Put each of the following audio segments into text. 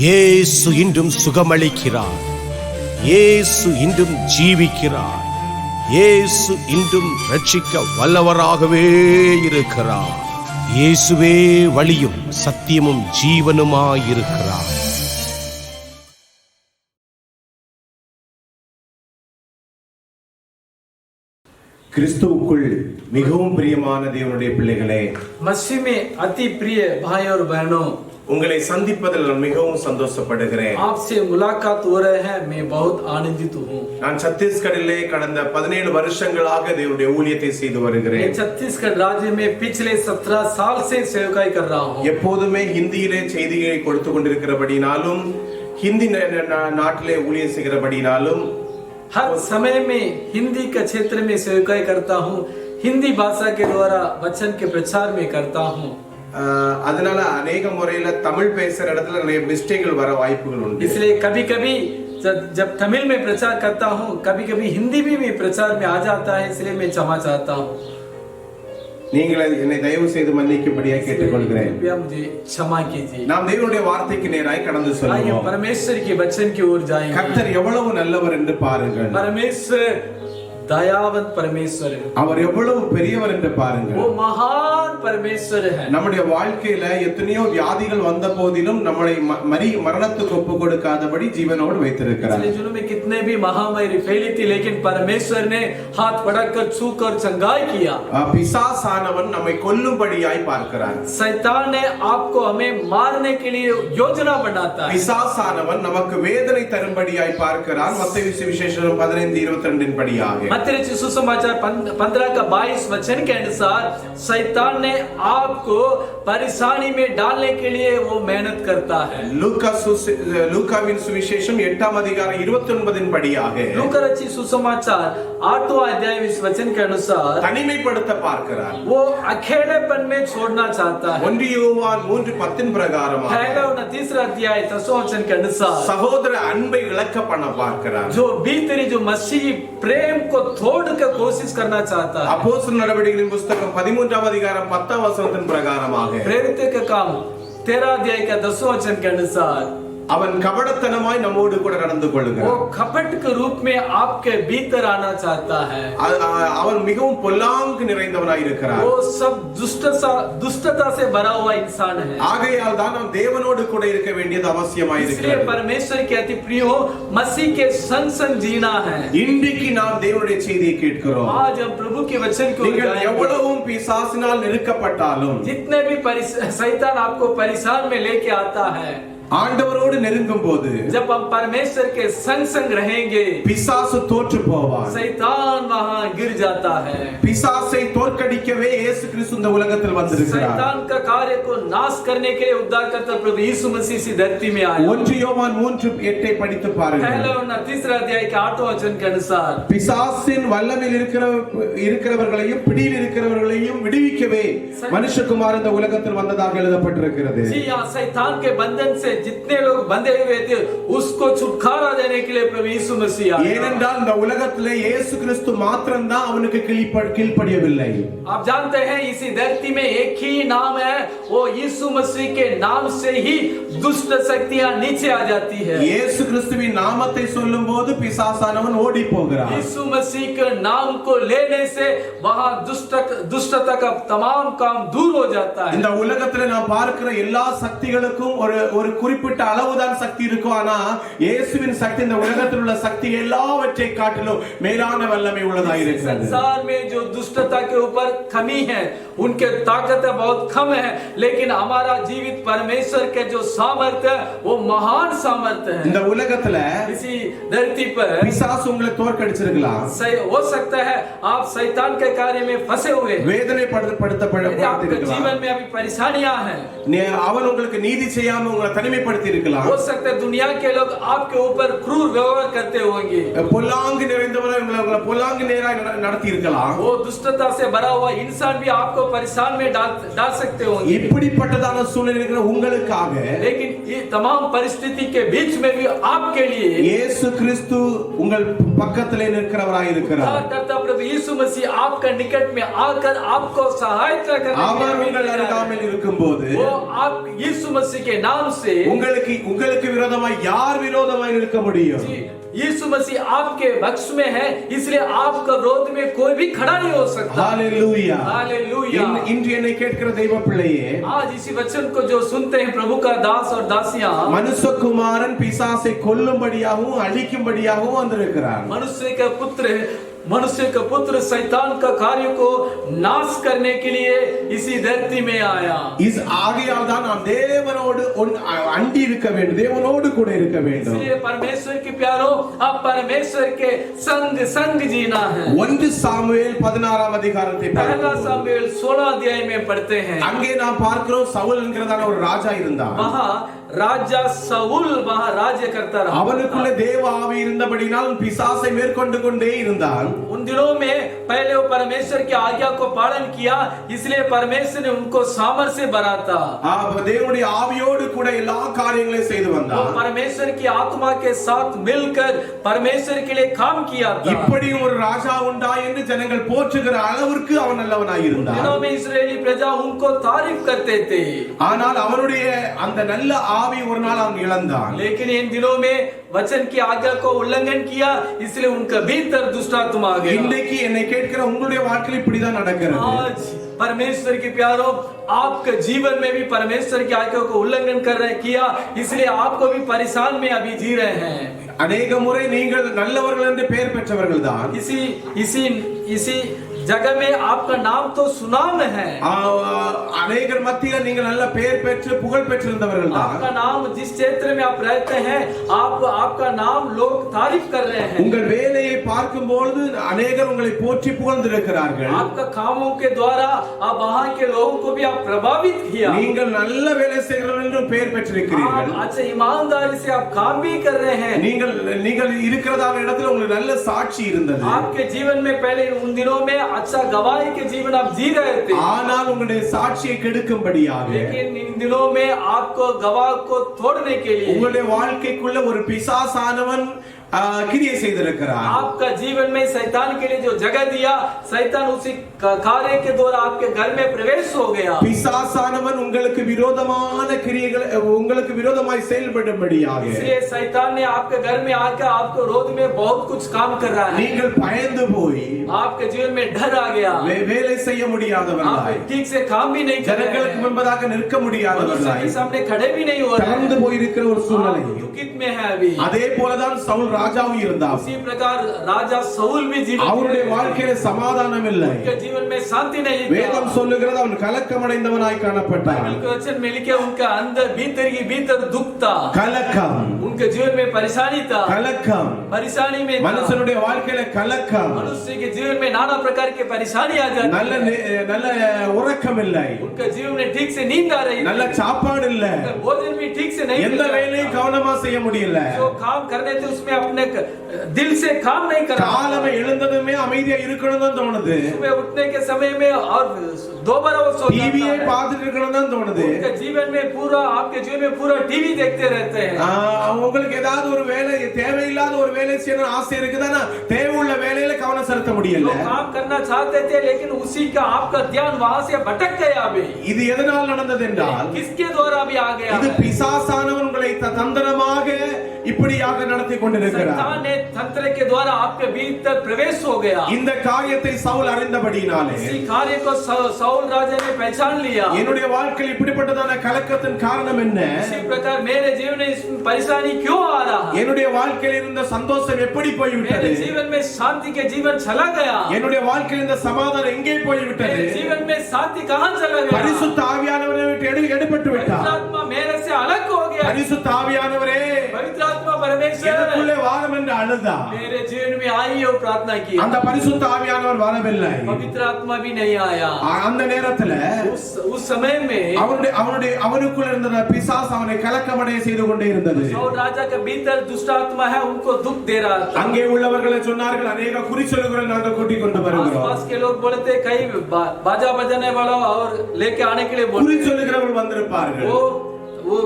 இயேசு இன்றும் சுகமளிக்கிறார். இயேசு இன்றும் ஜீவிக்கிறார். இயேசு இன்றும் ரட்சிக்க வல்லவராகவே இருக்கிறார். இயேசுவே வழியும் சத்தியமும் ஜீவனுமாயிருக்கிறார். கிறிஸ்துவுக்குள் மிகவும் பிரியமான தேவனுடைய பிள்ளைகளே, मसीह में अति प्रिय भाई और बहनों, உங்களை சந்திப்பதில் நான் மிகவும் சந்தோஷப்படுகிறேன். आपसे मुलाकात हो रहे हैं, मैं बहुत आनंदित हूँ. நான் சத்தீஸ்கரிலே கடந்த 17 வருஷங்களாக தேவனுடைய ஊழியத்தை செய்து வருகிறேன். मैं छत्तीसगढ़ राज्य में पिछले 17 साल से सेवकाई कर रहा हूँ. எப்போதுமே ஹிந்தியிலே செய்திகளை கொடுத்து கொண்டிருக்கிறபடினாலும், ஹிந்தி நாட்டிலே ஊழியம் செய்கிறபடினாலும், हर समय में हिंदी का क्षेत्र में सेवकाई करता हूँ. हिंदी भाषा के द्वारा वचन के प्रचार में करता हूँ. அதனால अनेक முறையில தமிழ் பேசுற இடத்துல நிறைய மிஸ்டேக்கள் வர வாய்ப்புகள் உண்டு. इसलिए कभी कभी जब तमिल में प्रचार करता हूँ, कभी कभी हिंदी भी प्रचार में आ जाता है, इसलिए मैं क्षमा चाहता हूँ. நீங்கள் என்னை தயவு செய்து மன்னிக்கும்படியாக கேட்டுக்கொள்கிறேன். कृपया मुझे क्षमा कीजिए. நாம் தேவனுடைய வார்த்தைக்கு நேராய் கடந்து செல்வோம். परमेश्वर के वचन की ओर जाएंगे. கர்த்தர் எவ்வளவு நல்லவர் என்று பாருங்கள். परमेश्वर दयावंत परमेश्वर है. அவர் எவ்வளவு பெரியவர் என்று பாருங்கள். वो महान परमेश्वर है. நம்முடைய வாழ்க்கையில எத்தனையோ வியாதிகள் வந்த போதிலும் நம்மை மரணத்துக்கு ஒப்பு கொடுக்காதபடி ஜீவனோடு வைத்திருக்கிறார். जीवन में कितने भी महामारी फैली थी, लेकिन परमेश्वर ने हाथ बढ़ाकर छूकर चंगाई किया. பிசாசானவன் நம்மை கொல்லும்படியாய் பார்க்கிறார். शैतान ने आपको हमें मारने के लिए योजना बनाता है. பிசாசானவன் நமக்கு வேதனை தரும்படியாய் பார்க்கிறார். மத்தேயு சுவிசேஷம் 15:22 படியாக. मत्ती सुसमाचार 15 का 22 वचन के अनुसार शैतान ने आपको परेशानी में डालने के लिए वो मेहनत करता है. लूकाविन सुविशेषम 8 अधिकार 29 படியாக. लूका रचित सुसमाचार 8वां अध्याय इस वचन के अनुसार தனிமைப்படுத்த பார்க்கிறார். वो अकेलेपन में छोड़ना चाहता है. 1 யோவான் 3:10 பிரகாரமாக पहला और तीसरा अध्याय 10वां वचन के अनुसार சகோதர அன்பை இழக்க பண்ண பார்க்கிறார். जो भीतरी जो मसीही प्रेम को तोड़कर कोशिश करना चाहता है. அப்போஸ்தலர் நடவடிக்கைகளின் புத்தகம் 13 அதிகாரம் 10 வசனத்தின் பிரகாரமாக प्रेरित का काम 13 अध्याय का 10वां वचन के अनुसार அவன் கபடத்தனமாய் நம்மோடு கூட நடந்து கொள்கிறான். वो कपट के रूप में आपके भीतर आना चाहता है. அவன் மிகவும் பொல்லாங்கு நிறைந்தவனாய் இருக்கிறான். वो सब दुष्टता से भरा हुआ इंसान है. ஆகையால் தான் நாம் தேவனோடு கூட இருக்க வேண்டியது அவசியமாய் இருக்கிறது. इसलिए परमेश्वर के अति प्रिय हो मसीह के संग संग जीना है. இன்றைக்கு நாம் தேவனுடைய செய்தியை கேட்கிறோம். आज हम प्रभु के वचन को நீங்கள் எவ்வளவும் பிசாசினால் நெருக்கப்பட்டாலும், जितने भी शैतान आपको परेशान में लेके आता है, ஆண்டவரோடு நெருங்கும் போது जब हम परमेश्वर के संग संग रहेंगे, பிசாசு தோற்று போவான். शैतान वहां गिर जाता है. பிசாசை தோற்கடிக்கவே இயேசு கிறிஸ்து இந்த உலகத்தில் வந்திருக்கிறார். शैतान का कार्य को नाश करने के लिए उद्धारकर्ता प्रभु यीशु मसीह इस धरती में आया. 1 யோவான் 3:8 படித்து பாருங்கள். पहला और तीसरा अध्याय के 8वां वचन के अनुसार பிசாசின் வல்லமையில் இருக்கிறவர்களையும் பிடியில் இருக்கிறவர்களையும் விடுவிக்கவே மனுஷகுமாரன் இந்த உலகத்தில் வந்ததாக எழுதப்பட்டிருக்கிறது. जी हां, शैतान के बंधन से जितने लोग बंधे हुए थे उसको छुटकारा देने के लिए प्रभु यीशु मसीह आया. ஏனென்றால் இந்த உலகத்திலே இயேசு கிறிஸ்து மாத்திரம் தான் அவனுக்கு கீழ்ப்படியவில்லை. आप जानते हैं इसी धरती में एक ही नाम है, वो यीशु मसीह के नाम से ही दुष्ट शक्तियां नीचे आ जाती है. இயேசு கிறிஸ்துவின் நாமத்தை சொல்லும்போது பிசாசானவன் ஓடி போகிறான். यीशु मसीह के नाम को लेने से वहां दुष्टता का तमाम काम दूर हो जाता है. இந்த உலகத்திலே நாம் பார்க்கிற எல்லா சக்திகளுக்கும் ஒரு குறிப்பிட்ட அளவுதான் சக்தி இருக்கும். ஆனா இயேசுவின் சக்தி இந்த உலகத்தில் உள்ள சக்தி எல்லாவற்றை காட்டிலும் மேலான வல்லமை உள்ளதாக இருக்கிறது. संसार में जो दुष्टता के ऊपर कमी है, उनके ताकत बहुत कम है, लेकिन हमारा जीवित परमेश्वर के जो सामर्थ्य है वो महान सामर्थ्य है. இந்த உலகத்துல इसी धरती पर பிசாசு உங்களை தோற்கடிச்சிருக்கலாம். हो सकता है आप शैतान के कार्य में फंसे हुए, வேதனைப்படுத்தப்பட்டிருக்கலாம். जीवन में अभी परेशानियां हैं, அவன் உங்களுக்கு நீதி செய்யாம உங்களை தனிமைப்படுத்தி இருக்கலாம். हो सकता है दुनिया के लोग आपके ऊपर क्रूर व्यवहार करते होंगे, பொல்லாங்கு நிறைந்தவராய் உங்களை பொல்லாங்கு நேராய் நடத்தி இருக்கலாம். वो दुष्टता से भरा हुआ इंसान भी आपको परेशान में डाल सकते होंगे. இப்படிப்பட்டதான சூழ்நிலை இருக்கிற உங்களுக்காக, लेकिन ये तमाम परिस्थिति के बीच में भी आपके लिए இயேசு கிறிஸ்து உங்கள் பக்கத்திலே நிற்கிறவராய் இருக்கிறார். करता प्रभु यीशु मसीह आपका निकट में आकर आपको सहायता அவர் உங்கள் करने அருகாமையில் இருக்கும்போது वो आप यीशु मसीह के नाम से உங்களுக்கு விரோதமாய் யார் விரோதமாய் நிற்க முடியும்? यीशु मसीह आपके पक्ष में है, इसलिए आपका विरोध में कोई भी खड़ा नहीं हो सकता। Hallelujah hallelujah. இன்று என்னை கேட்கிற தெய்வ பிள்ளையே, आज इसी वचन को जो सुनते हैं प्रभु का दास और दासियां, மனுஷகுமாரன் பிசாசை கொல்லும்படியாகவும் அழிக்கும்படியாகவும் வந்திருக்கிறார்। मनुष्य का पुत्र शैतान का कार्य को नाश करने के लिए इसी धरती में आया। इस ஆகையால் தான் நாம் தேவனோடு அண்டி இருக்க வேண்டும், தேவனோடு கூட இருக்க வேண்டும்। इसलिए परमेश्वर के प्यारो, आप परमेश्वर के संग जीना है। 1 சாமுவேல் 16ஆம் அதிகாரத்தை पहला सामुएल 16 अध्याय में पढ़ते हैं। அங்கே நாம் பார்க்கிறோம், சவுல் என்கிறதான ஒரு ராஜா இருந்தான்। वहां राजा साउल वहां राज्य करता रहा। அவனுக்குள்ள தேவ ஆவி இருந்தபடியால் பிசாசை மேற்கொண்டு கொண்டே இருந்தான்। उन दिनों में पहले वो परमेश्वर की आज्ञा को पालन किया, इसलिए परमेश्वर ने उनको सामर्थ से भरा था। தேவனுடைய ஆவியோடு கூட எல்லா காரியங்களையும் செய்து வந்தான்। परमेश्वर की आत्मा के साथ मिलकर परमेश्वर के लिए काम किया था। இப்படி ஒரு ராஜா உண்டா என்று ஜனங்கள் போற்றுகிற அளவிற்கு அவன் நல்லவனாய் இருந்தான்। दिनों में इस्राएली प्रजा उनको तारीफ करते थे, ஆனால் அவனுடைய அந்த நல்ல ஆவி ஒரு நாள் அவன் இழந்தான்। लेकिन इन दिनों में वचन की आज्ञा को उल्लंघन किया, इसलिए उनका भीतर दुष्ट आत्मा आ गया। இன்னைக்கு என்னை கேட்கிற உங்களுடைய வாழ்க்கையில் இப்படிதான் நடக்கிறது। आज परमेश्वर के प्यारो, आपके जीवन में भी परमेश्वर की आज्ञा को उल्लंघन किया, इसलिए आपको भी परेशान में अभी जी रहे हैं। अनेक முறை நீங்கள் நல்லவர்கள் என்று பெயர் பெற்றவர்கள் தான்। इसी जगह में आपका नाम तो सुनाम है। अनेकर மத்தியில் நீங்கள் நல்ல பெயர் பெற்று புகழ் பெற்றிருந்தவர்கள் தான்। आपका नाम जिस क्षेत्र में आप रहते हैं, आपका नाम लोग तारीफ कर रहे हैं। உங்கள் வேலையை பார்க்கும்போது अनेकर உங்களை போற்றி புகழ்ந்திருக்கிறார்கள்। आपका कामों के द्वारा आप वहां के लोगों को भी आप प्रभावित किया। நீங்கள் நல்ல வேலை செய்கிறவர்கள் என்று பெயர் பெற்றிருக்கிறீர்கள்। अच्छा, ईमानदारी से आप काम भी कर रहे हैं। நீங்கள் இருக்கிறதான இடத்துல உங்களுக்கு நல்ல சாட்சி இருந்தது। आपके जीवन में पहले उन दिनों में अच्छा गवाही के जीवन आप जी रहे थे, ஆனால் உங்களுடைய சாட்சியை கெடுக்கும்படியாக, लेकिन इन दिनों में आपको गवाह को तोड़ने के लिए உங்களுடைய வாழ்க்கைக்குள்ள ஒரு பிசாசானவன் கிரியை செய்திருக்கிறார்। आपका जीवन में शैतान के लिए जो जगह दिया, शैतान उसी कार्य के द्वारा आपके घर में प्रवेश हो गया। பிசாசானவன் உங்களுக்கு விரோதமான கிரியைகளை உங்களுக்கு விரோதமாய் செயல்படும்படியாக, इसलिए शैतान ने आपके घर में आकर आपके विरोध में बहुत कुछ काम कर रहा है। நீங்கள் பயந்து போய் आपके जीवन में डर आ गया, வேலை செய்ய முடியாதவர்களாய், ठीक से काम भी नहीं कर रहे ஜனங்களுக்கு முன்பதாக நிற்க முடியாதவர்களாய், सामने खड़े भी नहीं हो रहे, தளர்ந்து போய் இருக்கிற ஒரு சூழ்நிலை दुखित में है अभी। அதே போலதான் சவுல் ராஜாவும் இருந்தார்। उसी प्रकार राजा साउल भी जीवन அவருடைய வாழ்க்கையில சமாதானம் இல்லை। उनके जीवन में शांति नहीं थी। வேதம் சொல்லுகிறது அவன் கலக்கமடைந்தவனாய் காணப்பட்டான்। बाइबल के वचन में लिखे उनका अंदर भीतर दुख था, கலக்கம், उनके जीवन में परेशानी था, கலக்கம், परेशानी में மனுஷனுடைய வாழ்க்கையில கலக்கம், मनुष्य के जीवन में नाना प्रकार के परेशानी आ जाती, நல்ல உறக்கம் இல்லை, उनके जीवन में ठीक से नींद आ रही, நல்ல சாப்பாடு இல்ல, भोजन भी ठीक से नहीं, எந்த வேலையும் கவனமா செய்ய முடியல, जो काम करने थे उसमें अपने दिल से काम नहीं कर रहा। காலமே எழுந்ததுமே அமைதியா இருக்கணும் தான் தோணுது, सुबह उठने के समय में और दोबारा वो सो टीवी பார்த்துட்டு இருக்கணும் தான் தோணுது। उनके जीवन में पूरा, आपके जीवन में पूरा टीवी देखते रहते हैं। உங்களுக்கு ஏதாவது ஒரு வேலை, தேவையில்லாத ஒரு வேலை செய்யணும் ஆசை இருக்குதானா, தேவையுள்ள வேலையில கவனம் செலுத்த முடியல, काम करना चाहते थे लेकिन उसी का आपका ध्यान वहां से भटक गया। अभी இது எதனால் நடந்தது என்றால், किसके द्वारा भी आ गया, இது பிசாசானவன் உங்களை தந்திரமாக இப்படியாக நடத்தி கொண்டிருக்கிறார்। शैतान ने तंत्र के द्वारा आपके भीतर प्रवेश हो गया। இந்த காரியத்தை சவுல் அறிந்தபடியினாலே, इसी कार्य को साउल राजा ने पहचान लिया। என்னுடைய வாழ்க்கையில் இப்படிப்பட்டதான கலக்கத்தின் காரணம் என்ன, इसी प्रकार मेरे जीवन में इस परेशानी क्यों आ रहा है, என்னுடைய வாழ்க்கையில் இருந்த சந்தோஷம் எப்படி போய்விட்டது, मेरे जीवन में शांति के जीवन चला गया, என்னுடைய வாழ்க்கையில் இருந்த சமாதானம் எங்கே போய்விட்டது, मेरे जीवन में शांति कहां चला गया, பரிசுத்த ஆவியானவரை விட்டு எடுபட்டு விட்டார், पवित्र आत्मा मेरे से अलग हो गया, பரிசுத்த ஆவியானவரே पवित्र आत्मा परमेश्वर எனக்குள்ளே வாரும் என்று அழுதா, मेरे जीवन में आई और प्रार्थना की, அந்த பரிசுத்த ஆவியானவர் வரவில்லை। पवित्र आत्मा भी नहीं आया। அந்த நேரத்துல उस समय में அவனுக்குள்ள இருந்த பிசாசு அவனை கலக்கமடைய செய்து கொண்டே இருந்தது। साउल राजा के भीतर दुष्ट आत्मा है, उनको दुख दे रहा था। அங்கே உள்ளவர்களை சொன்னார்கள், अनेक குறிச்சொல்லுகளை நாங்கள் கூட்டிக் கொண்டு வருகிறோம்। आसपास के लोग बोलते कई बाजा बजाने वाला और लेके आने के लिए बोलते, குறிச்சொல்லுகிறவர்கள் வந்திருப்பார்கள்। वो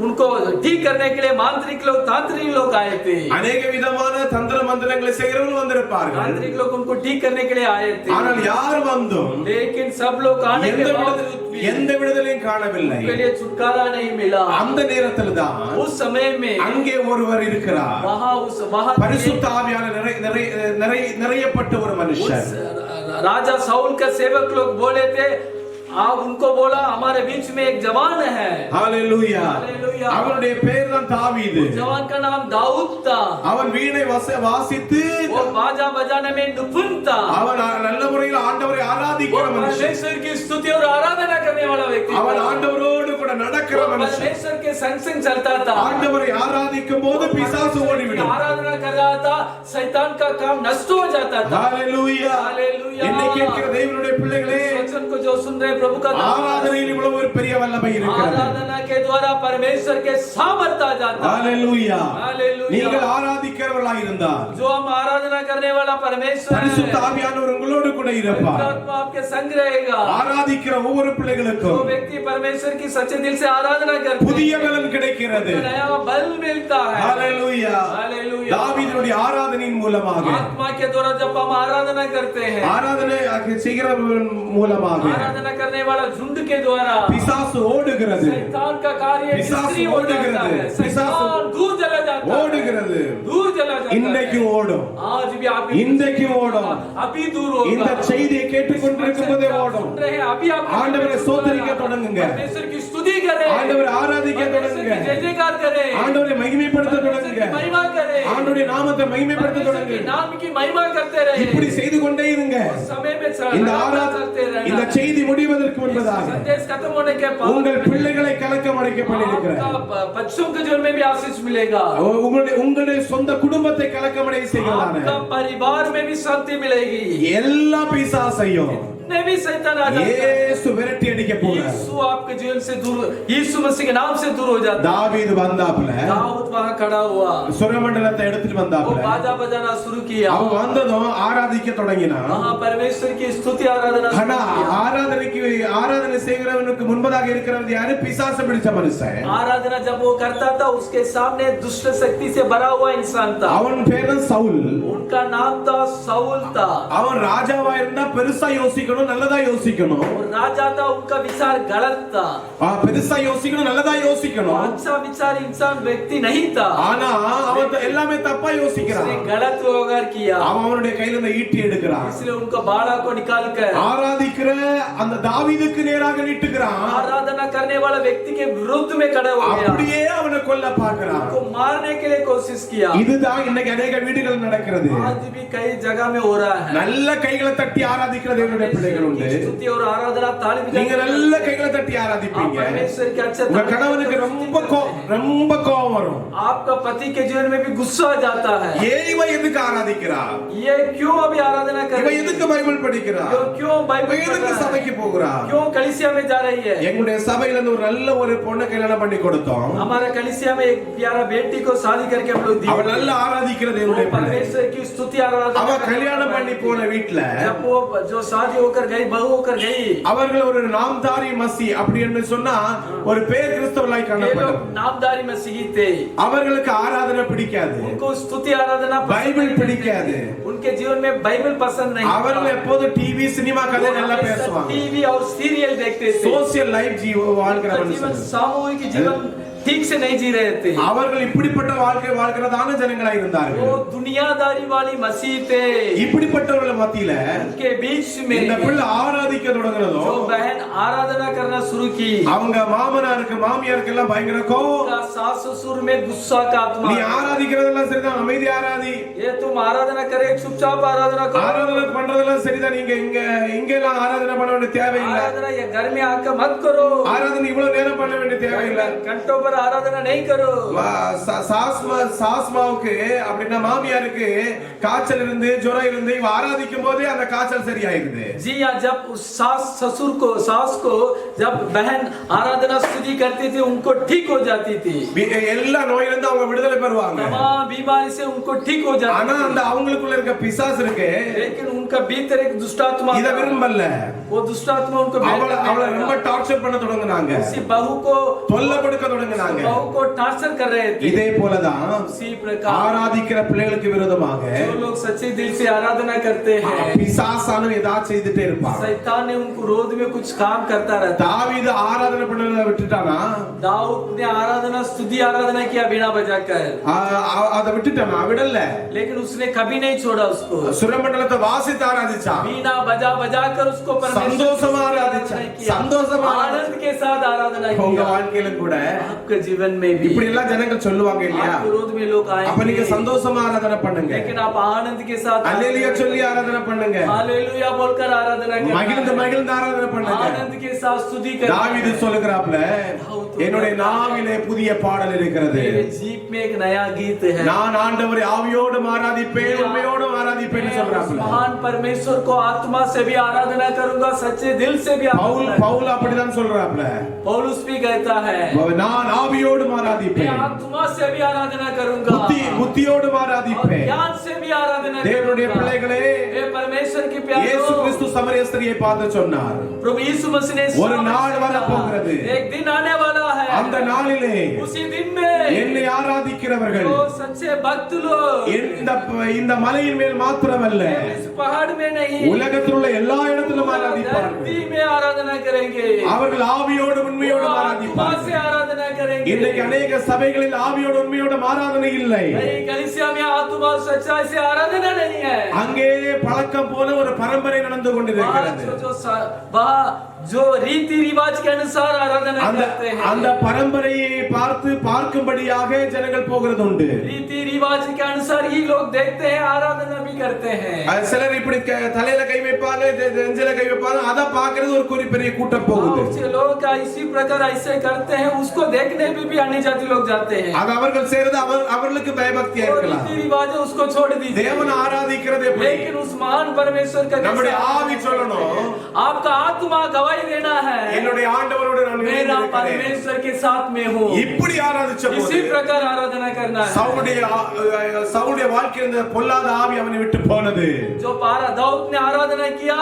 उनको ठीक करने के लिए मांत्रिक लोग तांत्रिक लोग आए थे। அநேக விதமான தந்திர மந்திரங்களை செய்கிறவர்கள் வந்திருப்பார்கள். तांत्रिक लोग उनको ठीक करने के लिए आए थे, ஆனால் யார் வந்தும் लेकिन सब लोग आने के बावजूद भी எந்த விடுதலையும் காணவில்லை. उनके लिए छुटकारा नहीं मिला। அந்த நேரத்தில் தான் उस समय में அங்கே ஒருவர் இருக்கிறார். वहां பரிசுத்த ஆவியானவர் நிறையப்பட்ட ஒரு மனுஷன். राजा साउल का सेवक लोग बोले थे, आप उनको बोला हमारे बीच में एक जवान है। Hallelujah, hallelujah. அவனுடைய பெயர் தான் தாவீது. जवान का नाम दाऊद था। அவன் வீணை வாசித்து वो बाजा बजाने में निपुण था। அவன் நல்ல முறையில் ஆண்டவரை ஆராதிக்கிற மனுஷன். परमेश्वर की स्तुति और आराधना करने वाला व्यक्ति। அவன் ஆண்டவரோடு கூட நடக்கிற மனுஷன். परमेश्वर के संग संग चलता था। ஆண்டவரை ஆராதிக்கும் போது பிசாசு ஓடிவிடும். आराधना कर रहा था, शैतान का काम नष्ट हो जाता था। Hallelujah, hallelujah. என்னை கேட்கிற தேவனுடைய பிள்ளைகளே, वचन को जो सुन रहे प्रभु का ஆராதனையில் இவ்வளவு ஒரு பெரிய வல்லமை இருக்கிறது. आराधना के द्वारा परमेश्वर के सामर्थ्य आ जाता है। Hallelujah, hallelujah. நீங்கள் ஆராதிக்கிறவர்களாய் இருந்தால் जो हम आराधना करने वाला परमेश्वर है, பரிசுத்த ஆவியானவர் உங்களோடு கூட இருப்பார். आत्मा आपके संग रहेगा। ஆராதிக்கிற ஒவ்வொரு जो பிள்ளைகளுக்கும் व्यक्ति परमेश्वर की सच्चे दिल से आराधना करते புதிய பலன் கிடைக்கிறது. हैं, नया बल मिलता है। Hallelujah, hallelujah. தாவீதுடைய ஆராதனையின் மூலமாக, आत्मा के द्वारा जब हम आराधना करते हैं, ஆராதனை செய்கிறவர்கள் மூலமாக आराधना करने वाला झुंड के द्वारा பிசாசு ஓடுகிறது. शैतान का कार्य पिशाच निष्क्रिय हो जाता ओடுகிறது. है। पिशाच शैतान दूर चला जाता है। ஓடுகிறது. दूर चला जाता है। இன்றைக்கு ஓடும். आज भी आप இன்றைக்கு ஓடும். अभी दूर होगा। இந்த செய்தியை கேட்டுக்கொண்டிருக்கும் போதே ஓடும். सुन रहे हैं, अभी आप ஆண்டவரை ஸ்தோத்திரிக்க தொடங்குங்க. परमेश्वर की स्तुति करें, ஆண்டவரை ஆராதிக்க परमेश्वर தொடங்குங்க. की जय जयकार करें, ஆண்டவரை மகிமைப்படுத்த परमेश्वर தொடங்குங்க. की महिमा करें, ஆண்டவருடைய நாமத்தை மகிமைப்படுத்த परमेश्वर தொடங்குங்க. के नाम की महिमा करते रहे। இப்படி செய்து கொண்டே இருங்க. समय में இந்த चलते रहना। இந்த செய்தி முடிவதற்கு முன்பதாக संदेश खत्म होने के बाद உங்கள் பிள்ளைகளை கலக்கம் அடைக்கப்பட்டிருக்கிறார். आपका बच्चों के जीवन में भी आशीष मिलेगा। உங்களுடைய சொந்த குடும்பத்தை கலக்கமடைய செய்கிறார். आपका परिवार में भी शांति मिलेगी। எல்லா பிசாசையும் ने भी शैतान आ जाता है। இயேசு விரட்டி அடிக்க போறார். यीशु आपके जीवन से दूर, यीशु मसीह के नाम से दूर हो जाता है। தாவீது வந்தாப்ல दाऊद वहां खड़ा हुआ, சுரமண்டலத்தை எடுத்துட்டு वो வந்தாப்ல. बाजा बजाना शुरू किया, அவன் வந்ததும் ஆராதிக்க தொடங்கினான். वहां परमेश्वर की स्तुति आराधना शुरू ஆனா किया। ஆராதனை செய்கிறவனுக்கு முன்பதாக இருக்கிறவன் யாரு? பிசாசு பிடிச்ச மனுஷன். आराधना जब वो करता था, उसके सामने दुष्ट शक्ति से भरा हुआ इंसान था। அவன் பேரு சவுல். उनका नाम था साउल था। அவன் ராஜாவா இருந்தா பெருசா யோசிக்கணும், நல்லதா யோசிக்கணும். और राजा था, उनका विचार गलत था। பெருசா யோசிக்கணும், நல்லதா யோசிக்கணும். अच्छा विचार इंसान व्यक्ति नहीं था। ஆனா அவன் எல்லாமே தப்பா யோசிக்கிறான். उसने गलत व्यवहार किया, அவனுடைய கையில இந்த ஈட்டி எடுக்கிறான். इसलिए उनका बाड़ा को निकाल कर ஆராதிக்கிற அந்த தாவீதுக்கு நேராக நீட்டுகிறான். आराधना करने वाला व्यक्ति के विरुद्ध में खड़ा हो गया, அப்படியே அவனை கொல்ல பார்க்கிறான். उसको मारने के लिए कोशिश किया। இதுதான் இன்னைக்கு अनेक வீடுகள் நடக்கிறது. आज भी कई जगह में हो रहा है। நல்ல கைகளை தட்டி ஆராதிக்கிற தேவனுடைய பிள்ளைகள் உண்டு. स्तुति और आराधना ताली நீங்க நல்ல கைகளை தட்டி ஆராதிப்பீங்க. परमेश्वर के अच्छे உங்க கணவனுக்கு ரொம்ப கோபம் வரும். आपका पति के जीवन में भी गुस्सा आ जाता है। இவன் எதுக்கு ஆராதிக்கிறா? ये क्यों अभी आराधना कर இவன் रही है? எதுக்கு பைபிள் படிக்கிறா? क्यों बाइबल இவன் पढ़ எதுக்கு रहा है? சபைக்கு போகிறா? क्यों कलीसिया में जा रही है? எங்களுடைய சபையில இருந்து ஒரு நல்ல ஒரு பொண்ணை கல்யாணம் பண்ணி கொடுத்தோம். हमारा कलीसिया में एक प्यारा बेटी को शादी करके हम लोग அவ दिए। நல்ல ஆராதிக்கிற தேவனுடைய பிள்ளை. परमेश्वर की स्तुति आराधना அவ கல்யாணம் பண்ணி போன வீட்ல जब वो जो शादी होकर गई, बहू होकर गई, அவர்கள் ஒரு நாம்தாரி மசி அப்படி என்று சொன்னா ஒரு பேர் கிறிஸ்தவர்களாய் ये காணப்படும். लोग नामदारी मसीही थे। அவர்களுக்கு ஆராதனை பிடிக்காது, उनको स्तुति आराधना பைபிள் பிடிக்காது. उनके जीवन में बाइबल पसंद नहीं அவர்கள் எப்போது டிவி சினிமா கதை நல்லா பேசுவாங்க. टीवी और सीरियल देखते थे। சோசியல் லைஃப் வாழ்கிற उनका जीवन மனுஷன். सामूहिक जीवन ठीक से नहीं जी रहे थे। அவர்கள் இப்படிப்பட்ட வாழ்க்கை வாழ்கிறதான ஜனங்களாய் वो இருந்தார்கள். दुनियादारी वाली मसीह थे। இப்படிப்பட்டவர்கள் மத்தியில उनके बीच में இந்த பிள்ளை ஆராதிக்க जो தொடங்குறதும் बहन आराधना करना शुरू की, அவங்க மாமனாருக்கு மாமியாருக்கு எல்லாம் பயங்கர கோவம். उनका सास ससुर में गुस्सा का आत्मा। நீ ஆராதிக்கிறதெல்லாம் சரிதான், அமைதி ஆராதி. ये तुम आराधना करे, चुपचाप आराधना करो। ஆராதனை பண்றதெல்லாம் சரிதான், நீங்க இங்க எல்லாம் ஆராதனை பண்ண வேண்டிய தேவையில்லை. आराधना ये घर में आकर मत करो। ஆராதனை இவ்வளவு நேரம் பண்ண வேண்டிய தேவையில்லை. घंटों पर आराधना नहीं करो। சாஸ்மாவுக்கு அப்படின்னா மாமியாருக்கு காய்ச்சல் இருந்து ஜுரம் இருந்து இவ ஆராதிக்கும் போதே அந்த காய்ச்சல் சரியாயிருது. जी हाँ, जब उस सास को जब बहन आराधना स्तुति करती थी, उनको ठीक हो जाती थी। எல்லா நோயிலிருந்து அவங்க விடுதலை பெறுவாங்க. तमाम बीमारी से उनको ठीक हो जाती ஆனா थी। அந்த அவங்களுக்குள்ள இருக்க பிசாசு இருக்கு, लेकिन उनका भीतर एक दुष्टात्मा இத था। விரும்பல. वो दुष्टात्मा उनको அவளை ரொம்ப டார்ச்சர் பண்ண தொடங்குனாங்க, उसी बहू को தொல்லை கொடுக்க தொடங்குனாங்க. இருந்தாங்க. बहू को टार्चर कर रहे थे। இதே போலதான் उसी प्रकार ஆராதிக்கிற பிள்ளைகளுக்கு விரோதமாக जो लोग सच्चे दिल से आराधना करते हैं, பிசாசானவன் ஏதாவது செய்துட்டே இருப்பான். शैतान ने उनको रोध में कुछ काम करता रहता। தாவீது ஆராதனை பண்ணத விட்டுட்டானா? दाऊद ने आराधना स्तुति आराधना किया बीना बजाकर, அத விட்டுட்டானா? விடல. लेकिन उसने कभी नहीं छोड़ा उसको। சுரமண்டலத்தை வாசித்து ஆராதிச்சான். बीना बजा बजा कर उसको परमेश्वर சந்தோஷமா ஆராதிச்சான். சந்தோஷமா आनंद के साथ आराधना உங்க किया। வாழ்க்கையில கூட आपके जीवन में भी இப்படி எல்லாம் ஜனங்கள் சொல்லுவாங்க இல்லையா? आपके विरोध में लोग அப்ப நீங்க आएंगे, சந்தோஷமா ஆராதனை பண்ணுங்க. लेकिन आप आनंद के साथ அல்லேலூயா சொல்லி ஆராதனை பண்ணுங்க. हालेलुया बोलकर आराधना करें, மகிழ்ந்து மகிழ்ந்து ஆராதனை பண்ணுங்க. आनंद के साथ स्तुति करें। தாவீது சொல்லுகிறாப்ல, என்னுடைய நாவிலே புதிய பாடல் இருக்கிறது. मेरे जीप में एक नया गीत है, நான் ஆண்டவரை ஆவியோடு ஆராதிப்பேன், உண்மையோடு ஆராதிப்பேன் சொல்றாப்ல. महान परमेश्वर को आत्मा से भी आराधना करूंगा, सच्चे दिल से भी आराधना। பவுல் அப்படிதான் சொல்றாப்ல. पौलुस भी कहता है, நான் ஆவியோடு मैं ஆராதிப்பேன், आत्मा से भी आराधना करूंगा, புத்தியோடு और ஆராதிப்பேன். ज्ञान से भी आराधना தேவனுடைய करूंगा। பிள்ளைகளே, हे परमेश्वर की இயேசு प्यारों, கிறிஸ்து சமரிய ஸ்திரியை பார்த்து சொன்னார், प्रभु यीशु मसीह ने ஒரு நாள் வரப்போகிறது. एक दिन आने वाला है, அந்த நாளிலே उसी दिन में என்னை ஆராதிக்கிறவர்கள் जो सच्चे भक्त लोग இந்த மலையின் மேல் மாத்திரமல்ல, इस पहाड़ में नहीं, உலகத்தில் உள்ள எல்லா இடத்திலும் ஆராதிப்பார்கள். धरती में आराधना करेंगे, அவர்கள் ஆவியோடு உண்மையோடு आत्मा ஆராதிப்பார்கள். से आराधना करेंगे। இன்றைக்கு अनेक சபைகளில் ஆவியோடு உண்மையோடு ஆராதனை இல்லை. नहीं, कलीसिया में आत्मा और सच्चाई से आराधना नहीं है। அங்கே பழக்கம் போல ஒரு பரம்பரை நடந்து கொண்டிருக்கிறது. वहाँ जो रीति रिवाज के अनुसार आराधना करते हैं, அந்த பரம்பரையை பார்க்கும்படியாக ஜனங்கள் போகிறது உண்டு. रीति रिवाज के अनुसार ही लोग देखते हैं, आराधना भी करते हैं। சிலர் இப்படி தலையில கை வைப்பாங்க, நெஞ்சில கை வைப்பாங்க, அத பார்க்கிறது ஒரு பெரிய கூட்டம் போகுது. लोग इसी प्रकार ऐसे करते हैं, उसको देखने भी अन्य जाति लोग जाते हैं। அது அவர்கள் செய்யறது அவர்களுக்கு பயபக்தியா இருக்கலாம். रीति रिवाज है, उसको छोड़ दीजिए। தேவனை ஆராதிக்கிறது எப்படி? लेकिन उस महान परमेश्वर का நம்முடைய ஆவி சொல்லணும், आपका आत्मा गवाही देना है, என்னுடைய ஆண்டவரோடு நான் मेरा இணைந்திருக்கிறேன். परमेश्वर के साथ में हूँ। இப்படி ஆராதிச்ச போது इसी प्रकार आराधना करना है। சவுலுடைய வாழ்க்கையில் இந்த பொல்லாத ஆவி அவனை விட்டு போனது. जो दाऊद ने आराधना किया,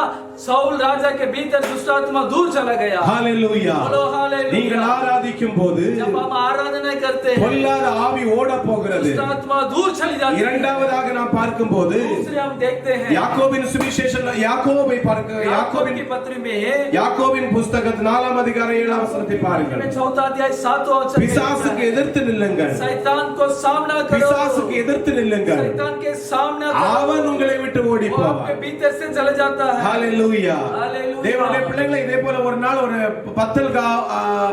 साउल राजा के भीतर दुष्ट आत्मा दूर चला गया। ஹalleluya. बोलो हालेलुया। நீங்கள் ஆராதிக்கும் போது जब हम आराधना करते हैं, பொல்லாத ஆவி ஓட போகிறது. दुष्ट आत्मा दूर चली जाती है। இரண்டாவதாக நாம் பார்க்கும்போது दूसरे हम देखते हैं, யாக்கோபின் சுவிசேஷம் யாக்கோபை பார்க்க याकूब की पत्री में யாக்கோபின் புத்தகத்தில் 4ஆம் அதிகாரம் 7ஆம் வசனத்தை பாருங்கள். 4 अध्याय 7वां वचन, பிசாசுக்கு எதிர்த்து நில்லுங்கள், शैतान को सामना करो, பிசாசுக்கு எதிர்த்து நில்லுங்கள், शैतान के सामना அவன் உங்களை விட்டு ஓடி वो போவான். आपके भीतर से चला जाता है। ஹalleluya. ஹalleluya. தேவனுடைய பிள்ளைகளை இதே போல ஒரு நாள் ஒரு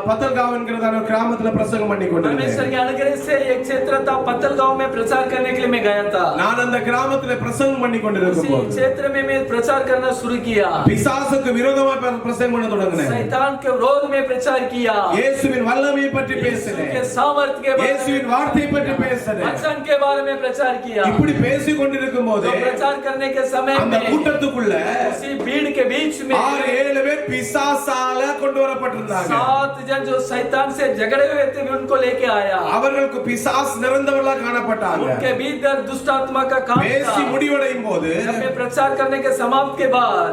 பத்தல்காவ் என்கிறதான ஒரு கிராமத்துல பிரசங்கம் பண்ணி परमेश्वर கொண்டிருந்தேன். के अनुग्रह से एक क्षेत्र था पत्तल गांव में प्रचार करने के लिए मैं गया था। நான் அந்த கிராமத்துல பிரசங்கம் பண்ணி उसी கொண்டிருக்கும் போது क्षेत्र में मैं प्रचार करना शुरू किया, பிசாசுக்கு விரோதமா பிரசங்கம் பண்ண தொடங்கினேன். शैतान के विरोध में प्रचार किया, இயேசுவின் வல்லமையை பற்றி यीशु பேசினேன், के सामर्थ्य के बारे இயேசுவின் வார்த்தையை பற்றி பேசினேன். वचन के बारे में प्रचार किया। இப்படி பேசிக் கொண்டிருக்கும் போது तो प्रचार करने के समय அந்த में கூட்டத்துக்குள்ள उसी भीड़ के बीच में 6-7 பேர் பிசாசால கொண்டு வரப்பட்டிருந்தாங்க. 7 जन जो शैतान से झगड़े हुए थे उनको लेके आया, அவர்களுக்கு பிசாஸ் நிறைந்தவர்களா காணப்பட்டாங்க. उनके भीतर दुष्ट आत्मा का काम பேசி था। முடிவடையும் போது जब मैं प्रचार करने के समाप्त के बाद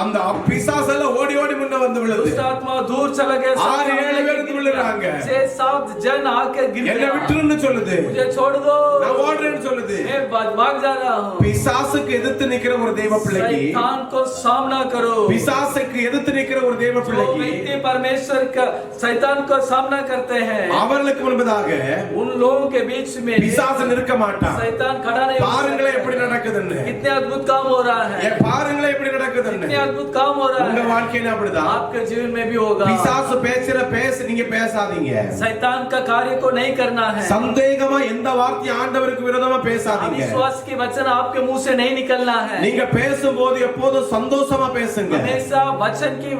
அந்த பிசாஸ் எல்லாம் ஓடி ஓடி முன்ன வந்து விழுது. दुष्ट आत्मा दूर चला गया, 6-7 பேர் விழுறாங்க. 6-7 जन आके गिर என்ன गया, விட்டுருன்னு சொல்லுது, मुझे छोड़ दो, நான் ஓடுறேன்னு சொல்லுது. मैं भाग जा रहा हूँ। பிசாசுக்கு எதிர்த்து நிக்கிற ஒரு தெய்வ பிள்ளைக்கு, शैतान को सामना करो। பிசாசுக்கு எதிர்த்து நிக்கிற ஒரு தெய்வ जो பிள்ளைக்கு व्यक्ति परमेश्वर का शैतान को सामना करते हैं, அவர்களுக்கு முன்பதாக उन लोगों के बीच में பிசாசு நிற்க மாட்டான். शैतान खड़ा नहीं हो பாருங்களே सकता। எப்படி நடக்குதுன்னு, कितने अद्भुत काम हो रहा है, பாருங்களே எப்படி நடக்குதுன்னு. कितने अद्भुत काम हो रहा உங்க है, வாழ்க்கையில அப்படிதான். आपके जीवन में भी होगा। பிசாசு பேச நீங்க பேசாதீங்க. शैतान का कार्य को नहीं करना है। சந்தேகமா எந்த வார்த்தை ஆண்டவருக்கு விரோதமா பேசாதீங்க. अविश्वास के वचन आपके मुंह से नहीं निकलना है। நீங்க பேசும்போது எப்போதும் சந்தோஷமா பேசுங்க. हमेशा वचन की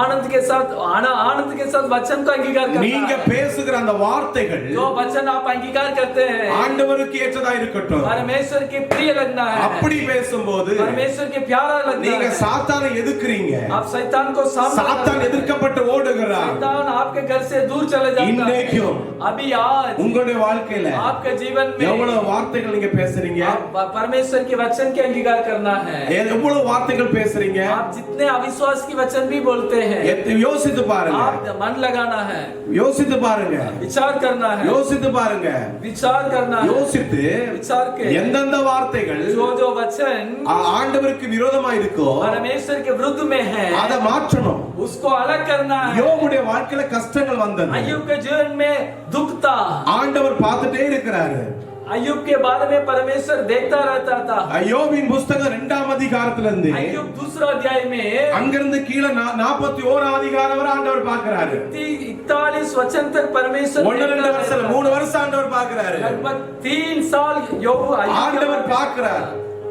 आनंद के साथ वचन को अंगीकार करना நீங்க है। பேசுகிற அந்த வார்த்தைகள் जो वचन आप अंगीकार करते हैं ஆண்டவருக்கு ஏற்றதா இருக்கட்டும். परमेश्वर के प्रिय लगना है। அப்படி பேசும்போது परमेश्वर के प्यारा लगना நீங்க है। சாத்தானை எதிர்க்கிறீங்க. आप शैतान को सामना சாத்தான் எதிர்க்கப்பட்டு ஓடுகிறார். शैतान आपके घर से दूर चले जाता है। இன்னைக்கும் अभी आज உங்களுடைய வாழ்க்கையில आपके जीवन में எவ்வளவு வார்த்தைகள் நீங்க பேசுறீங்க, आप परमेश्वर के वचन के अंगीकार करना है। எவ்வளவு வார்த்தைகள் பேசுறீங்க, आप जितने अविश्वास विश्वास की वचन भी बोलते हैं। யோசித்து பாருங்க, आप मन लगाना है, யோசித்து பாருங்க, विचार करना है, யோசித்து பாருங்க, विचार करना है, யோசித்து विचार के எந்தெந்த வார்த்தைகள் जो वचन ஆண்டவருக்கு விரோதமா இருக்கோ परमेश्वर के विरुद्ध में है, அதை மாற்றணும். उसको अलग करना है। யோபுடைய வாழ்க்கையில கஷ்டங்கள் வந்தது, अय्यूब के जीवन में दुख था, ஆண்டவர் பார்த்துட்டே இருக்கிறாரு. अय्यूब के बारे में परमेश्वर देखता रहता था। யோபின் புஸ்தகம் 2ஆம் அதிகாரத்துல இருந்து अय्यूब दूसरा अध्याय में அங்கிருந்து கீழே 41 அதிகாரம் வரை ஆண்டவர் பார்க்கிறாரு. 41 वचन तक परमेश्वर 1-2 வருஷம் 3 வருஷம் ஆண்டவர் பார்க்கிறாரு. लगभग 3 साल ஆண்டவர் பார்க்கிறார்,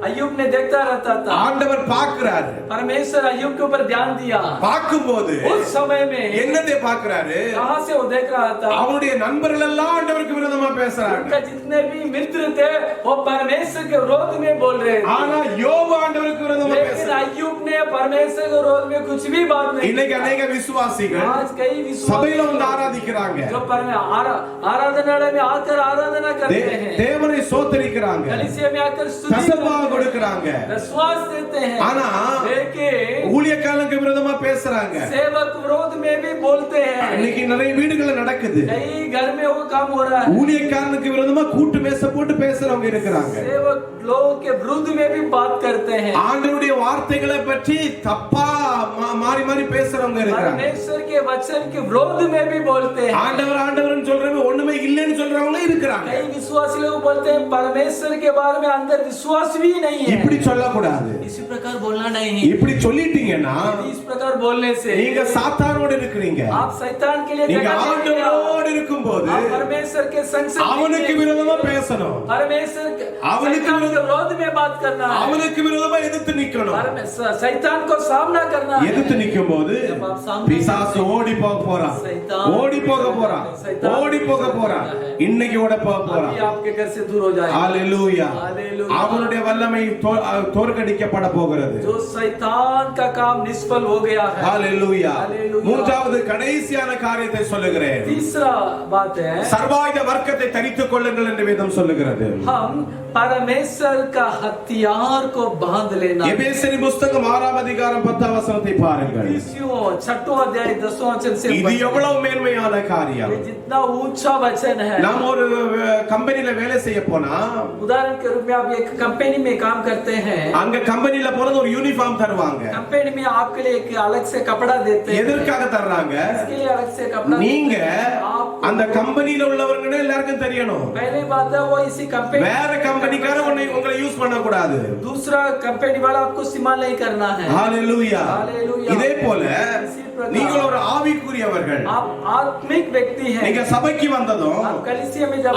अय्यूब ने देखता रहता था। ஆண்டவர் பார்க்கிறாரு. परमेश्वर अय्यूब के ऊपर ध्यान दिया। பார்க்கும்போது उस समय में என்னத்தை பார்க்கிறாரு? कहां से वो देख रहा था? அவனுடைய நண்பர்கள் எல்லாம் ஆண்டவருக்கு விரோதமா பேசுறாங்க. उनका जितने भी मित्र थे वो परमेश्वर के विरोध में बोल रहे थे। ஆனா யோபு ஆண்டவருக்கு விரோதமா लेकिन பேசுறான். अय्यूब ने परमेश्वर के विरोध में कुछ भी बात नहीं இன்னைக்கு की। अनेक விசுவாசிகள் आज कई சபையில विश्वासी வந்து ஆராதிக்கிறாங்க, जो आराधनालय में आकर आराधना करते हैं, தேவனை ஸ்தோத்திரிக்கிறாங்க, कलीसिया में आकर स्तुति தசமா करते हैं, கொடுக்கறாங்க. विश्वास देते हैं। ஆனா लेकिन ஊழியக்காரனுக்கு விரோதமா பேசுறாங்க. सेवक विरोध में भी बोलते हैं। இன்னைக்கு நிறைய வீடுகள்ல நடக்குது. कई घर में वो काम हो रहा है। ஊழியக்காரனுக்கு விரோதமா கூட்டு மேச போட்டு பேசுறவங்க இருக்கிறாங்க. सेवक लोगों के विरुद्ध में भी बात करते हैं। ஆண்டவருடைய வார்த்தைகளை பற்றி தப்பா மாறி மாறி பேசுறவங்க இருக்கிறாங்க. परमेश्वर के वचन के विरोध में भी बोलते हैं। ஆண்டவர் ஆண்டவர்னு சொல்றவங்க ஒண்ணுமே இல்லைன்னு சொல்றவங்க இருக்கிறாங்க. कई विश्वासी लोग बोलते हैं परमेश्वर के बारे में अंदर विश्वास भी नहीं है। இப்படி சொல்லக்கூடாது. इसी प्रकार बोलना नहीं है। இப்படி சொல்லிட்டீங்கன்னா इस प्रकार बोलने से நீங்க சாத்தானோட இருக்கிறீங்க. आप शैतान के लिए நீங்க जगह नहीं है। ஆண்டவரோட இருக்கும்போது आप परमेश्वर के संग से அவனுக்கு விரோதமா பேசணும். परमेश्वर அவனுக்கு शैतान के विरोध में बात करना है। அவனுக்கு விரோதமா எதிர்த்து நிக்கணும். शैतान को सामना करना है। எதிர்த்து நிக்கும்போது பிசாசு ஓடி போக போறான், ஓடி போக போறான், ஓடி போக போறான். இன்னைக்கு ஓட போக போறான். अभी आपके घर से दूर हो जाएगा। ஹalleluya. हालेलुया। அவனுடைய வல்லமை தோற்கடிக்கப்பட போகிறது. जो शैतान का काम निष्फल हो गया है। ஹalleluya. हालेलुया। மூன்றாவது கடைசியான காரியத்தை சொல்லுகிறேன். तीसरा बात है சர்வாயுத வர்க்கத்தை தரித்துக் கொள்ளுங்கள் என்று வேதம் சொல்லுகிறது. हम परमेश्वर का हथियार को बांध लेना। எபேசியரின் புஸ்தகம் 6ஆம் அதிகாரம் 10ஆம் வசனத்தை பாருங்கள். छठवां अध्याय 10वां वचन से இது எவ்வளவு மேன்மையான காரியம். ये जितना ऊंचा वचन है। நாம் ஒரு கம்பெனில வேலை செய்ய போனா उदाहरण के रूप में आप एक कंपनी में काम करते हैं। அங்க கம்பெனில போறது ஒரு யூனிஃபார்ம் தருவாங்க. कंपनी में आपके लिए एक अलग से कपड़ा देते हैं। எதற்காக தர்றாங்க? इसके लिए अलग से कपड़ा நீங்க आप அந்த கம்பெனில உள்ளவங்க எல்லாருக்கும் தெரியணும். पहली बात है वो इसी कंपनी வேற கம்பெனிக்கார உங்களை யூஸ் பண்ண கூடாது. दूसरा कंपनी वाला आपको इस्तेमाल नहीं करना है। ஹalleluya. हालेलुया। இதே போல நீங்கள் ஒரு ஆவிக்குரியவர்கள், आप आत्मिक व्यक्ति हैं। நீங்க சபைக்கு வந்ததும் आप कलीसिया में जब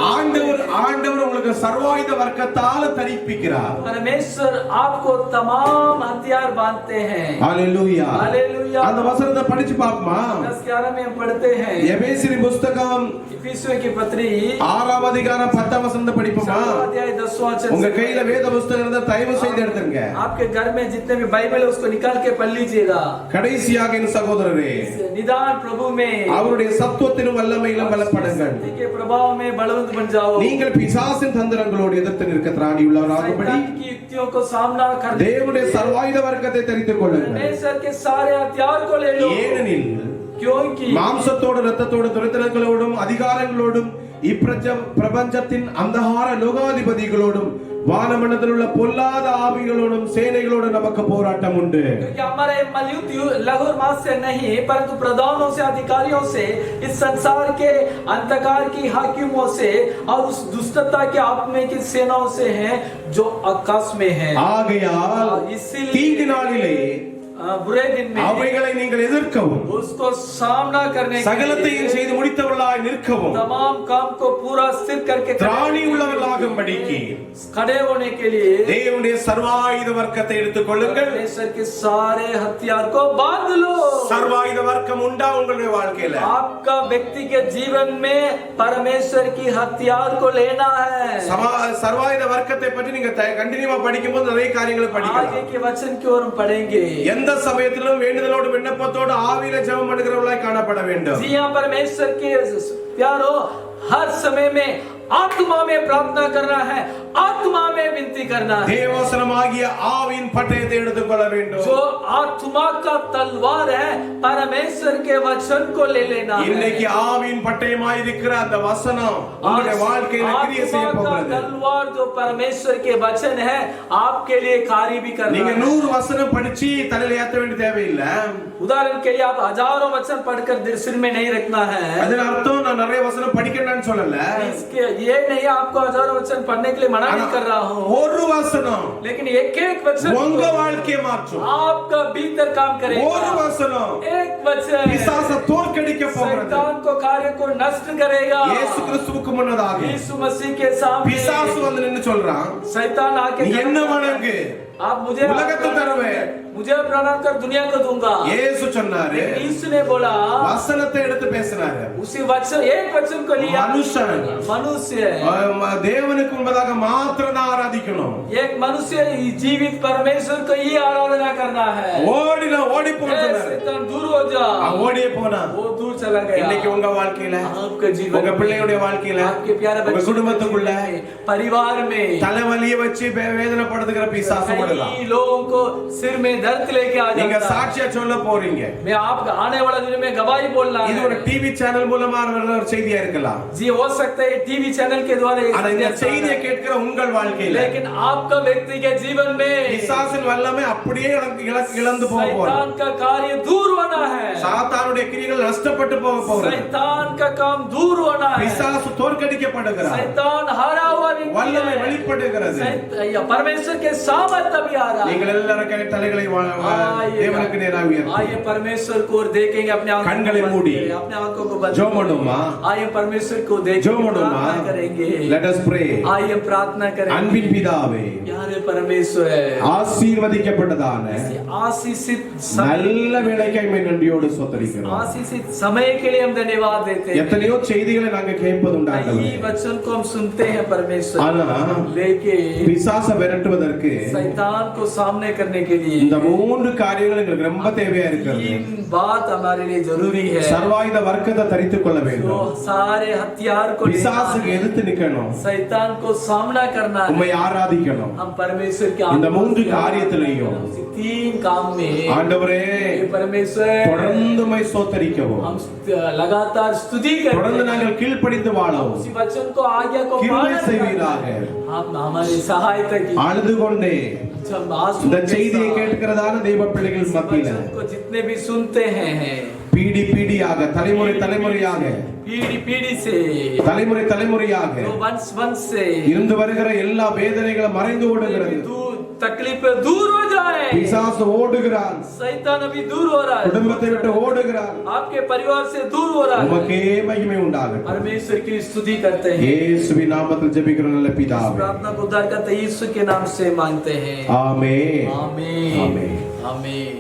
ஆண்டவர் உங்களுக்கு சர்வாயுத வர்க்கத்தால தரிப்பிக்கிறார். परमेश्वर आपको तमाम हथियार बांधते हैं। ஹalleluya. हालेलुया। அந்த வசனத்தை படிச்சு பாப்போமா? 10-11 में हम पढ़ते हैं। எபேசியரின் புஸ்தகம் इफिसियों की पत्री 6ஆம் அதிகாரம் 10ஆம் வசனத்தை படிப்போமா? 7वां अध्याय 10वां वचन। உங்க கையில வேத புத்தகம் இருந்தா தயவு செய்து எடுத்துங்க. आपके घर में जितने भी बाइबल है उसको निकाल के पढ़ लीजिएगा। கடைசியாக என் சகோதரரே, निदान प्रभु में அவருடைய சத்துவத்திலும் வல்லமையிலும் பலப்படுங்கள். शक्ति के प्रभाव में बलवंत बन जाओ। நீங்கள் பிசாசின் தந்திரங்களோடு எதிர்த்து நிற்க திராணி உள்ளவராகும்படி शैतान की युक्तियों को सामना करने தேவனுடைய சர்வாயுத வர்க்கத்தை தரித்துக் கொள்ளுங்கள். परमेश्वर के सारे हथियार को ले लो। ஏனெனில் क्योंकि மாம்சத்தோடு இரத்தத்தோடு துரைத்தனங்களோடும் அதிகாரங்களோடும் இப்பிரபஞ்சத்தின் அந்தகார லோகாதிபதிகளோடும் வானமண்டலத்தில் உள்ள பொல்லாத ஆவிகளோடும் சேனைகளோடும் நமக்கு போராட்டம் உண்டு. क्योंकि हमारे मलयुद्ध लघु और मांस से नहीं परंतु प्रधानों से, अधिकारियों से, इस संसार के अंधकार की हाकिमों से और उस दुष्टता के आत्मा की सेनाओं से हैं जो आकाश में हैं। ஆகையால் தீங்கு நாளிலே बुरे दिन में அவைகளை நீங்கள் எதிர்க்கவும் उसको सामना करने के சகலத்தையும் लिए செய்து முடித்தவர்களாய் நிற்கவும் तमाम काम को पूरा स्थिर करके திராணி உள்ளவர்களாகும்படிக்கு खड़े होने के लिए தேவனுடைய சர்வாயுத வர்க்கத்தை எடுத்துக் கொள்ளுங்கள். परमेश्वर के सारे हथियार को बांध लो। சர்வாயுத வர்க்கம் உண்டா உங்களுடைய வாழ்க்கையில? आपका व्यक्ति के जीवन में परमेश्वर की हथियार को लेना है। சர்வாயுத வர்க்கத்தை பற்றி நீங்க கண்டினியூவா படிக்கும்போது நிறைய காரியங்களை படிக்கலாம். आगे के वचन की ओर हम पढ़ेंगे। எந்த சமயத்திலும் வேண்டுதலோடு விண்ணப்பத்தோடு ஆவியில ஜெபம் பண்ணுகிறவர்களாய் காணப்பட வேண்டும். जी हां, परमेश्वर के प्यारो हर समय में आत्मा में प्रार्थना करना है आत्मा में विनती करना है। தேவவசனமாகிய ஆவியின் பட்டயத்தை எடுத்துக்கொள்ள வேண்டும். जो आत्मा का तलवार है परमेश्वर के वचन को ले लेना है। இன்னைக்கு ஆவியின் பட்டயமாய் இருக்கிற அந்த வசனம் உங்களுடைய வாழ்க்கையில கிரியை செய்ய आत्मा का போகிறது. तलवार जो परमेश्वर के वचन है आपके लिए कार्य भी करना நீங்க है। 100 வசனம் படிச்சு தலையில ஏத்த வேண்டிய தேவையில்லை. उदाहरण के लिए आप हजारों वचन पढ़कर सिर में नहीं रखना है। அதன் அர்த்தம் நான் நிறைய வசனம் படிக்கணும்னு சொல்லல. इसके ये नहीं आपको हजारों वचन पढ़ने के लिए मना नहीं कर रहा हूँ, ஒரு வசனம் लेकिन एक एक वचन உங்க வாழ்க்கையை மாற்றும். आपका भीतर काम करेगा। ஒரு வசனம் एक वचन பிசாசை தோற்கடிக்க போகிறது. शैतान को कार्य को नष्ट करेगा। இயேசு கிறிஸ்துவுக்கு முன்னதாக यीशु मसीह के सामने பிசாசு வந்து நின்னு சொல்றான், शैतान आके நீ என்ன வணங்கு, आप मुझे உலகத்தை தருவேன். मुझे प्रणाम कर दुनिया को दूंगा। இயேசு சொன்னாரு, लेकिन यीशु ने बोला, வசனத்தை எடுத்து பேசினாரு. उसी वचन एक वचन को लिया, மனுஷன் मनुष्य தேவனுக்கு முன்பதாக மாத்திரம் தான் ஆராதிக்கணும். एक मनुष्य जीवित परमेश्वर को ही आराधना करना है। ஓடி போனாரு. शैतान दूर हो जा, ஓடியே போனா. वो दूर चला गया। இன்னைக்கு உங்க வாழ்க்கையில, आपके जीवन உங்க பிள்ளையுடைய வாழ்க்கையில, आपके प्यारे உங்க बच्चे குடும்பத்துக்குள்ள परिवार में தலைவலியை வச்சு வேதனைப்படுத்துகிற பிசாசு வருதா? कई लोगों को सिर में दर्द लेके आ நீங்க जाता है। சாட்சியா சொல்ல போறீங்க. मैं आप आने वाला दिन में गवाही बोलना இது ஒரு है। டிவி சேனல் மூலமா வர்ற ஒரு செய்தியா இருக்கலாம். जी हो सकता है टीवी चैनल के द्वारा ஆனா இந்த செய்தியை கேட்கிற உங்கள் வாழ்க்கையில लेकिन आपका व्यक्ति के जीवन में பிசாசின் வல்லமை அப்படியே இழந்து போக போகுது. शैतान का कार्य दूर होना है। சாத்தானுடைய கிரியைகள் நஷ்டப்பட்டு போக போகுது. शैतान का काम दूर होना है। பிசாசு தோற்கடிக்கப்படுகிறார். शैतान हारा हुआ व्यक्ति வல்லமை है। வெளிப்படுகிறது. परमेश्वर के सामर्थ अभी आ रहा है। நீங்கள் எல்லாரும் தலைகளை தேவனுக்கு நேராக உயர்த்தி आइए परमेश्वर को देखेंगे, अपने கண்களை மூடி अपने आंखों को बंद ஜெபம் பண்ணுமா? आइए परमेश्वर को देखेंगे, ஜெபம் பண்ணுமா? प्रार्थना करेंगे। Let us pray. आइए प्रार्थना करेंगे। அன்பின் பிதாவே, प्यारे परमेश्वर, ஆசீர்வதிக்கப்பட்டதான आशीषित நல்ல வேளைக்காய் மை நன்றியோடு ஸ்தோத்திரிக்கிறோம். आशीषित समय के लिए हम धन्यवाद देते हैं। எத்தனையோ செய்திகளை நாங்க கேட்பதுண்டு ஆண்டவரே. कई वचन को हम सुनते हैं परमेश्वर, ஆனா लेकिन பிசாசை விரட்டுவதற்கு शैतान को सामने करने के लिए இந்த மூன்று காரியங்கள் எங்களுக்கு ரொம்ப தேவையா இருக்கிறது. तीन बात हमारे लिए जरूरी है। சர்வாயுத வர்க்கத்தை தரித்துக் கொள்ள जो வேண்டும். सारे हथियार को लेना பிசாசுக்கு है, எதிர்த்து நிக்கணும். शैतान को सामना करना है, உம்மை ஆராதிக்கணும். हम परमेश्वर के இந்த மூன்று காரியத்திலையும் तीन काम में ஆண்டவரே हे परमेश्वर தொடர்ந்து உம்மை ஸ்தோத்திரிக்கவும், हम लगातार स्तुति தொடர்ந்து करते हैं। நாங்கள் கீழ்ப்படிந்து வாழவும் उसी वचन को आज्ञा को கிருபை पालन செய்வீராக. करना। आप हमारी सहायता की அழுது கொண்டே जब आंसू இந்த के செய்தியை साथ கேட்கிறதான தெய்வ பிள்ளைகள் इस மத்தியில वचन को जितने भी सुनते हैं பீடி பீடியாக தலைமுறை தலைமுறையாக पीढ़ी पीढ़ी से தலைமுறை தலைமுறையாக जो वंश वंश से இருந்து வருகிற எல்லா வேதனைகளும் மறைந்து ஓடுகிறது. तकलीफ दूर हो जाए। பிசாசு ஓடுகிறான். शैतान अभी दूर हो रहा है, குடும்பத்தை விட்டு ஓடுகிறான். आपके परिवार से दूर हो रहा है। உமக்கே மகிமை உண்டாகட்டும். परमेश्वर की स्तुति करते हैं। இயேசுவின் நாமத்தில் ஜெபிக்கிறோம் நல்ல பிதாவே. प्रार्थना को उद्धारकर्ता यीशु के नाम से मांगते हैं। ஆமென். आमीन आमीन। आमीन।